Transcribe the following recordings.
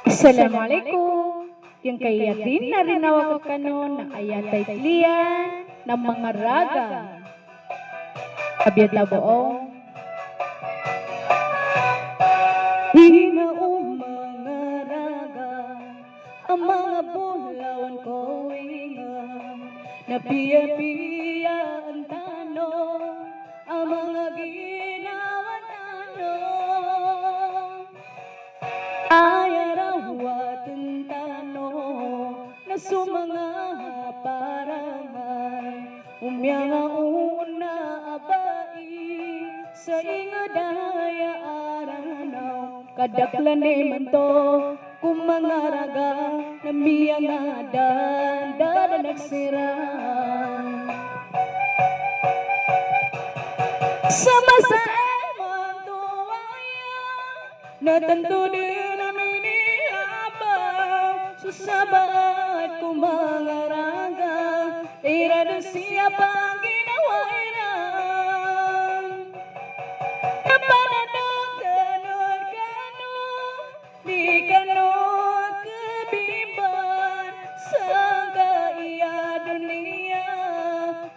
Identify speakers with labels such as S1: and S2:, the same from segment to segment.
S1: Assalamualaikum. Yang kayatin na rin nawag kanon na ayatay kliyan ng mga raga. Kabiyat buong.
S2: Hinaong mga raga, ang mga bulawan ko ingat, napiya-piya ang tanong, ang mga ginawan tanong. Ay arawat ang tanong, na sumanga paramay, umyanga una abai, sa ingadaya aranaw, kadaklan man to, kung mga raga, na miyangadan, dada nagsirang. Sama sa emang tuwaya, natanto din namin ihabang, susabat ko mga raga, tira na siya pang ginawairang. Napananong ganon kano, di kano kebimban, sa kaya dunia,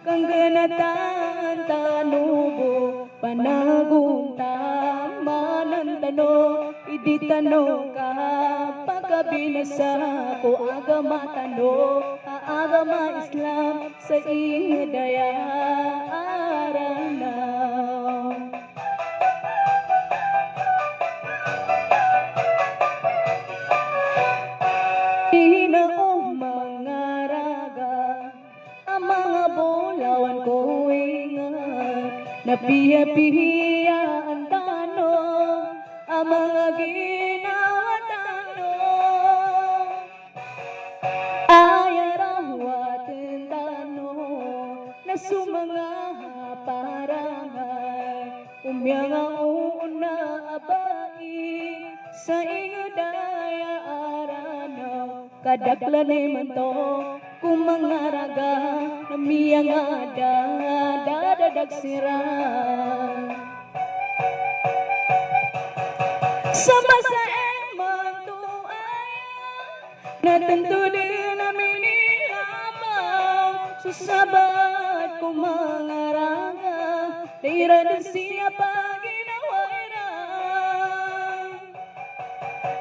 S2: kang ganatan tanubo, panagong tamanan tano, idi tano ka, pagkabinasa ko agama tano, agama Islam sa ingadaya aranaw. Hinaong mga raga, ang mga bulawan ko ingat, napiya-piya ang tanong, ang mga ginawa tanong. Ay arawat ang tanong, na sumanga parangay, umyanga una abai, sa ingadaya aranaw, kadaklan man to, kung mga raga, na miyangada, dadadag sirang. Sama sa emang tuaya, natanto din namin ihabang, susabat ko mga raga, tira na siya pag ginawairang.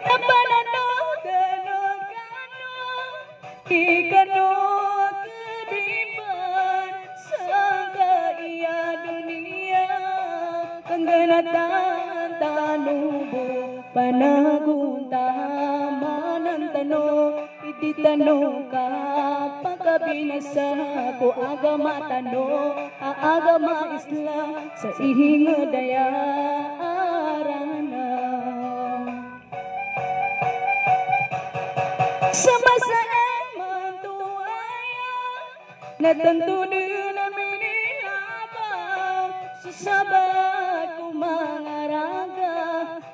S2: Napananaw ganon kano, di kano kebimban, sa kaya dunia, kang ganatan tanubo, panagong tamanan tano, idi tano ka, pagkabinasa ko agama tano, agama Islam sa ihingadaya aranaw. Sama sa emang tuwaya, natanto din namin ihabang, susabat ko mga raga,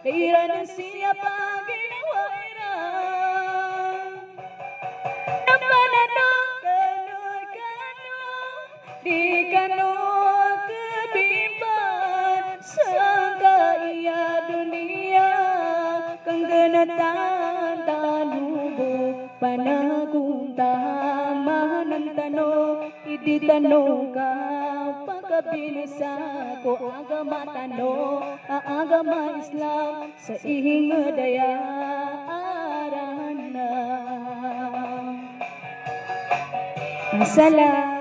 S2: tira na siya pag ginawairang. Napananong ganon kano, di kano kebimban, sa kaya dunia, kang ganatan tanubo, panagong tamanan tano, idi tano ka, pagkabinasa ko agama tano, agama Islam sa ihingadaya aranaw. Masalam.